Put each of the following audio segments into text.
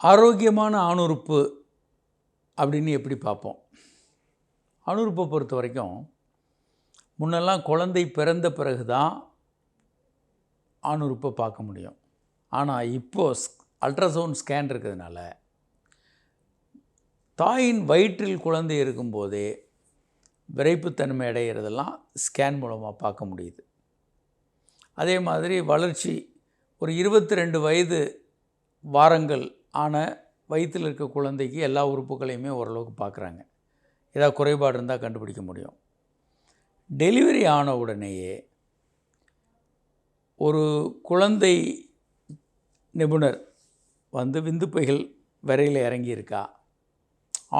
ஆரோக்கியமான ஆணுறுப்பு அப்படின்னு எப்படி பார்ப்போம்? ஆணுறுப்பை பொறுத்த வரைக்கும் முன்னெல்லாம் குழந்தை பிறந்த பிறகு தான் ஆணுறுப்பை பார்க்க முடியும். ஆனால் இப்போது அல்ட்ராசவுண்ட் ஸ்கேன் இருக்கிறதுனால தாயின் வயிற்றில் குழந்தை இருக்கும்போதே விரைப்புத்தன்மை அடைகிறதெல்லாம் ஸ்கேன் மூலமாக பார்க்க முடியுது. அதே மாதிரி வளர்ச்சி ஒரு 22 வயது வாரங்கள் ஆன வயிற்றில் இருக்க குழந்தைக்கு எல்லா உறுப்புகளையுமே ஓரளவுக்கு பார்க்குறாங்க. ஏதாவது குறைபாடு இருந்தால் கண்டுபிடிக்க முடியும். டெலிவரி ஆன உடனேயே ஒரு குழந்தை நிபுணர் வந்து விந்துப்பைகள் விரையில் இறங்கியிருக்கா,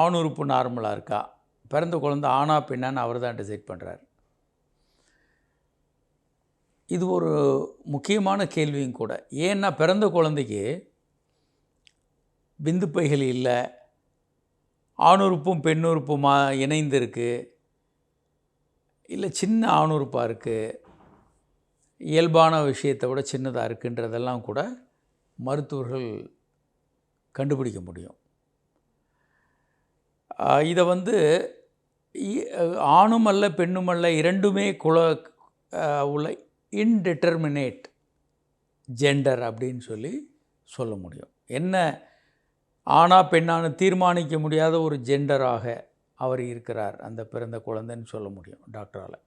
ஆணுறுப்பு நார்மலாக இருக்கா, பிறந்த குழந்தை ஆணா பெண்ணான்னு அவர் தான் டிசைட் பண்ணுறார். இது ஒரு முக்கியமான கேள்வியும் கூட. ஏன்னா பிறந்த குழந்தைக்கு விந்துப்பைகள் இல்லை, ஆணுறுப்பும் பெண்ணுறுப்புமா இணைந்து இருக்குது, இல்லை சின்ன ஆணுறுப்பாக இருக்குது, இயல்பான விஷயத்தை விட சின்னதாக இருக்குன்றதெல்லாம் கூட மருத்துவர்கள் கண்டுபிடிக்க முடியும். இதை வந்து ஆணும் அல்ல பெண்ணும் அல்ல இரண்டுமே உள்ள இன்டெட்டர்மினேட் ஜெண்டர் அப்படின்னு சொல்ல முடியும். என்ன ஆணா பெண்ணான்னு தீர்மானிக்க முடியாத ஒரு ஜெண்டராக அவர் இருக்கிறார் அந்த பிறந்த குழந்தைன்னு சொல்ல முடியும் டாக்டரால்.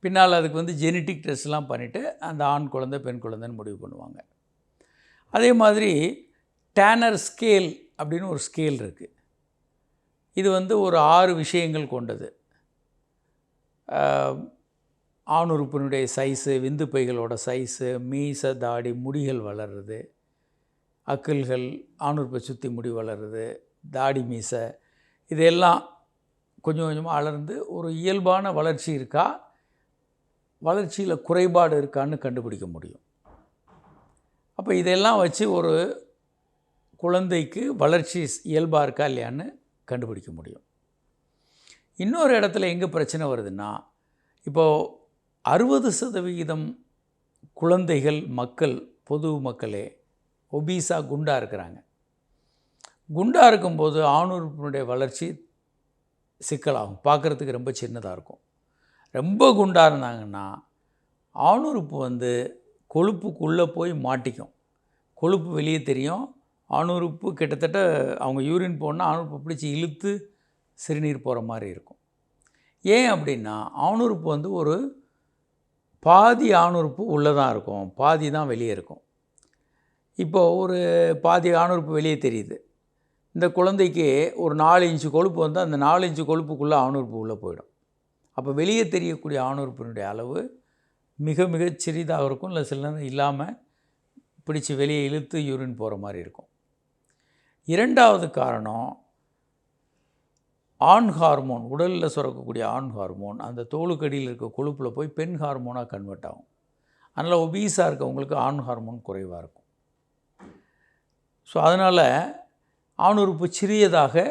பின்னால் அதுக்கு வந்து ஜெனட்டிக் டெஸ்ட்லாம் பண்ணிவிட்டு அந்த ஆண் குழந்தை பெண் குழந்தைன்னு முடிவு பண்ணுவாங்க. அதே மாதிரி டேனர் ஸ்கேல் அப்படின்னு ஒரு ஸ்கேல் இருக்குது. இது வந்து ஒரு 6 விஷயங்கள் கொண்டது. ஆணுறுப்பினுடைய சைஸு, விந்துப்பைகளோட சைஸு, மீச தாடி முடிகள் வளர்கிறது, அக்கிள்கள், ஆணுறுப்பை சுற்றி முடி வளருது, தாடி மீசை, இதெல்லாம் கொஞ்சம் கொஞ்சமாக வளர்ந்து ஒரு இயல்பான வளர்ச்சி இருக்கா, வளர்ச்சியில் குறைபாடு இருக்கான்னு கண்டுபிடிக்க முடியும். அப்போ இதெல்லாம் வச்சு ஒரு குழந்தைக்கு வளர்ச்சி இயல்பாக இருக்கா இல்லையான்னு கண்டுபிடிக்க முடியும். இன்னொரு இடத்துல எங்கே பிரச்சனை வருதுன்னா, இப்போது 60% குழந்தைகள் பொது மக்களே ஒபீஸாக குண்டாக இருக்கிறாங்க. குண்டாக இருக்கும்போது ஆணுறுப்பினுடைய வளர்ச்சி சிக்கலாகும், பார்க்குறதுக்கு ரொம்ப சின்னதாக இருக்கும். ரொம்ப குண்டாக இருந்தாங்கன்னா ஆணுறுப்பு வந்து கொழுப்புக்குள்ளே போய் மாட்டிக்கும், கொழுப்பு வெளியே தெரியும். ஆணுறுப்பு கிட்டத்தட்ட அவங்க யூரின் போனால் ஆணுறுப்பு பிடிச்சி இழுத்து சிறுநீர் போகிற மாதிரி இருக்கும். ஏன் அப்படின்னா ஆணுறுப்பு வந்து ஒரு பாதி ஆணுறுப்பு உள்ளே தான் இருக்கும், பாதி தான் வெளியே இருக்கும். இப்போது ஒரு பாதி ஆணுறுப்பு வெளியே தெரியுது. இந்த குழந்தைக்கு ஒரு 4 இன்ச்சு கொழுப்பு வந்து அந்த 4 இன்ச்சு கொழுப்புக்குள்ளே ஆணுறுப்பு உள்ளே போயிடும். அப்போ வெளியே தெரியக்கூடிய ஆணுறுப்பினுடைய அளவு மிக மிக சிறிதாக இருக்கும், இல்லை சில நேரம் இல்லாமல் பிடிச்சி வெளியே இழுத்து யூரின் போகிற மாதிரி இருக்கும். இரண்டாவது காரணம் ஆண் ஹார்மோன், உடலில் சுரக்கக்கூடிய ஆண் ஹார்மோன் அந்த தோலுக்கடியில் இருக்க கொழுப்பில் போய் பெண் ஹார்மோனாக கன்வெர்ட் ஆகும். அதனால் ஒபீஸாக இருக்கவங்களுக்கு ஆண் ஹார்மோன் குறைவாக இருக்கும். ஸோ அதனால் ஆணுறுப்பு சிறியதாக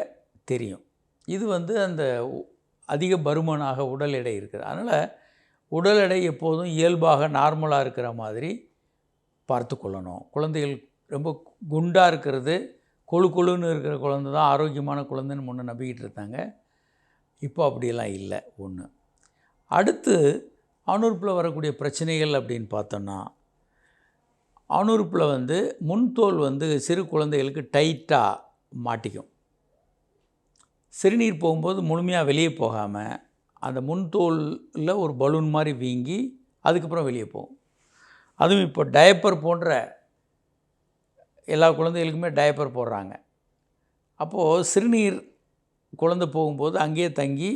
தெரியும். இது வந்து அந்த அதிக பருமனாக உடல் எடை இருக்குது. அதனால் உடல் எடை எப்போதும் இயல்பாக நார்மலாக இருக்கிற மாதிரி பார்த்து கொள்ளணும். குழந்தைகள் ரொம்ப குண்டாக இருக்கிறது, கொழுன்னு இருக்கிற குழந்தை தான் ஆரோக்கியமான குழந்தைன்னு முன்னே நம்பிக்கிட்டு இருந்தாங்க. இப்போ அப்படியெல்லாம் இல்லை. ஒன்று. அடுத்து ஆணுறுப்பில் வரக்கூடிய பிரச்சனைகள் அப்படின்னு பார்த்தோன்னா, ஆணுறுப்பில் வந்து முன்தோல் வந்து சிறு குழந்தைகளுக்கு டைட்டாக மாட்டிக்கும். சிறுநீர் போகும்போது முழுமையாக வெளியே போகாமல் அந்த முன்தோலில் ஒரு பலூன் மாதிரி வீங்கி அதுக்கப்புறம் வெளியே போகும். அதுவும் இப்போ டயப்பர் போன்ற எல்லா குழந்தைகளுக்குமே டயப்பர் போடுறாங்க. அப்போது சிறுநீர் குழந்தை போகும்போது அங்கேயே தங்கி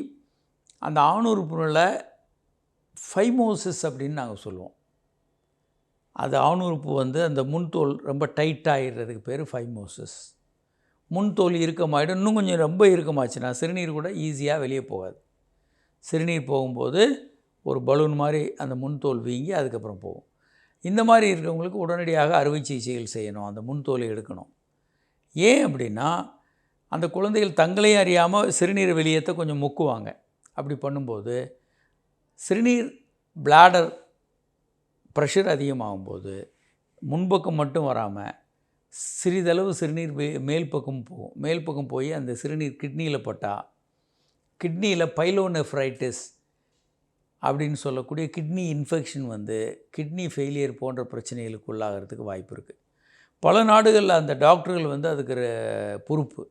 அந்த ஆணுறுப்புல ஃபைமோசிஸ் அப்படின்னு நாங்கள் சொல்லுவோம். அது ஆணுறுப்பு வந்து அந்த முன்தோல் ரொம்ப டைட்டாகிடுறதுக்கு பேர் ஃபைமோசிஸ். முன்தோல் இறுக்கமாகிடும். இன்னும் கொஞ்சம் ரொம்ப இறுக்கமாச்சுன்னா சிறுநீர் கூட ஈஸியாக வெளியே போகாது. சிறுநீர் போகும்போது ஒரு பலூன் மாதிரி அந்த முன்தோல் வீங்கி அதுக்கப்புறம் போகும். இந்த மாதிரி இருக்கிறவங்களுக்கு உடனடியாக அறுவை சிகிச்சைகள் செய்யணும், அந்த முன்தோலை எடுக்கணும். ஏன் அப்படின்னா அந்த குழந்தைகள் தங்களையும் அறியாமல் சிறுநீர் வெளியேற்ற கொஞ்சம் முக்குவாங்க. அப்படி பண்ணும்போது சிறுநீர் பிளாடர் ப்ரெஷர் அதிகமாகும்போது முன்பக்கம் மட்டும் வராமல் சிறிதளவு சிறுநீர் மேல் பக்கம் போகும். மேல் பக்கம் போய் அந்த சிறுநீர் கிட்னியில் பட்டால் கிட்னியில் பைலோனெஃப்ரைட்டிஸ் அப்படின்னு சொல்லக்கூடிய கிட்னி இன்ஃபெக்ஷன் வந்து கிட்னி ஃபெயிலியர் போன்ற பிரச்சனைகளுக்கு உள்ளாகிறதுக்கு வாய்ப்பு இருக்குது. பல நாடுகளில் அந்த டாக்டர்கள் வந்து அதுக்கு பொறுப்பு,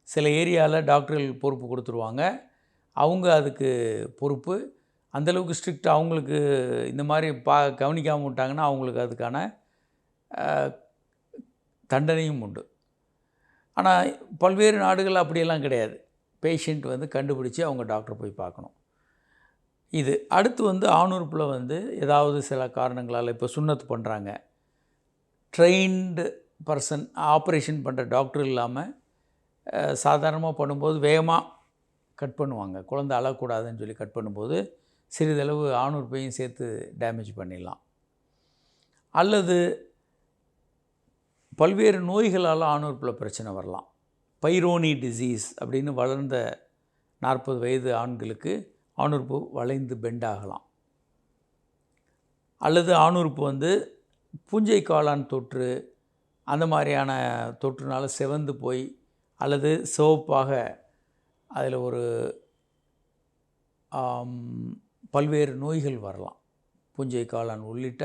சில ஏரியாவில் டாக்டர்கள் பொறுப்பு கொடுத்துருவாங்க. அவங்க அதுக்கு பொறுப்பு. அந்தளவுக்கு ஸ்ட்ரிக்ட். அவங்களுக்கு இந்த மாதிரி கவனிக்காமல் விட்டாங்கன்னா அவங்களுக்கு அதுக்கான தண்டனையும் உண்டு. ஆனால் பல்வேறு நாடுகள் அப்படியெல்லாம் கிடையாது. பேஷண்ட் வந்து கண்டுபிடிச்சி அவங்க டாக்டரை போய் பார்க்கணும். இது அடுத்து வந்து ஆணுறுப்பில் வந்து ஏதாவது சில காரணங்களால் இப்போ சுன்னத்து பண்ணுறாங்க, ட்ரெயின்டு பர்சன் ஆப்ரேஷன் பண்ணுற டாக்டர் இல்லாமல் சாதாரணமாக பண்ணும்போது வேகமாக கட் பண்ணுவாங்க. குழந்தை அழக்கூடாதுன்னு சொல்லி கட் பண்ணும்போது சிறிதளவு ஆணுறுப்பையும் சேர்த்து டேமேஜ் பண்ணிடலாம். அல்லது பல்வேறு நோய்களால் ஆணுறுப்பில் பிரச்சனை வரலாம். பைரோனி டிசீஸ் அப்படின்னு வளர்ந்த 40 வயது ஆண்களுக்கு ஆணுறுப்பு வளைந்து பெண்ட் ஆகலாம். அல்லது ஆணுறுப்பு வந்து பூஞ்சை காளான் தொற்று அந்த மாதிரியான தொற்றுனால செவந்து போய் அல்லது சிவப்பாக அதில் ஒரு பல்வேறு நோய்கள் வரலாம். பூஞ்சை காளான் உள்ளிட்ட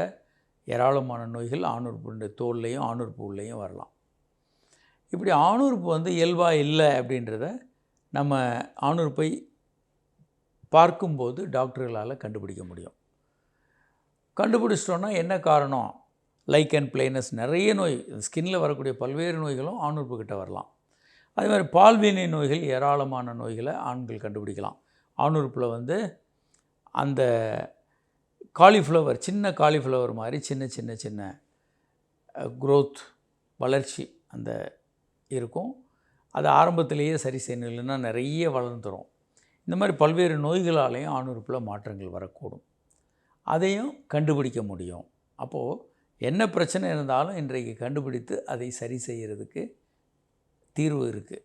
ஏராளமான நோய்கள் ஆணுறுப்பு தோல்லையும் ஆணுறுப்பு உள்ளேயும் வரலாம். இப்படி ஆணுறுப்பு வந்து இயல்பாக இல்லை அப்படின்றத நம்ம ஆணுறுப்பை பார்க்கும்போது டாக்டர்களால் கண்டுபிடிக்க முடியும். கண்டுபிடிச்சிட்டோன்னா என்ன காரணம், லைக்கன் பிளேனஸ், நிறைய நோய், ஸ்கின்னில் வரக்கூடிய பல்வேறு நோய்களும் ஆணுறுப்புக்கிட்ட வரலாம். அதே மாதிரி பால்வினை நோய்கள், ஏராளமான நோய்களை ஆண்கள் கண்டுபிடிக்கலாம். ஆணுறுப்பில் வந்து அந்த காலிஃப்ளவர், சின்ன காலிஃப்ளவர் மாதிரி சின்ன சின்ன சின்ன க்ரோத், வளர்ச்சி அந்த இருக்கும். அது ஆரம்பத்திலேயே சரி செய்யணும், இல்லைன்னா நிறைய வளர்ந்துடும். இந்த மாதிரி பல்வேறு நோய்களாலேயும் ஆணுறுப்பில் மாற்றங்கள் வரக்கூடும். அதையும் கண்டுபிடிக்க முடியும். அப்போது என்ன பிரச்சனை இருந்தாலும் இன்றைக்கு கண்டுபிடித்து அதை சரி செய்கிறதுக்கு தீர்வு இருக்குது.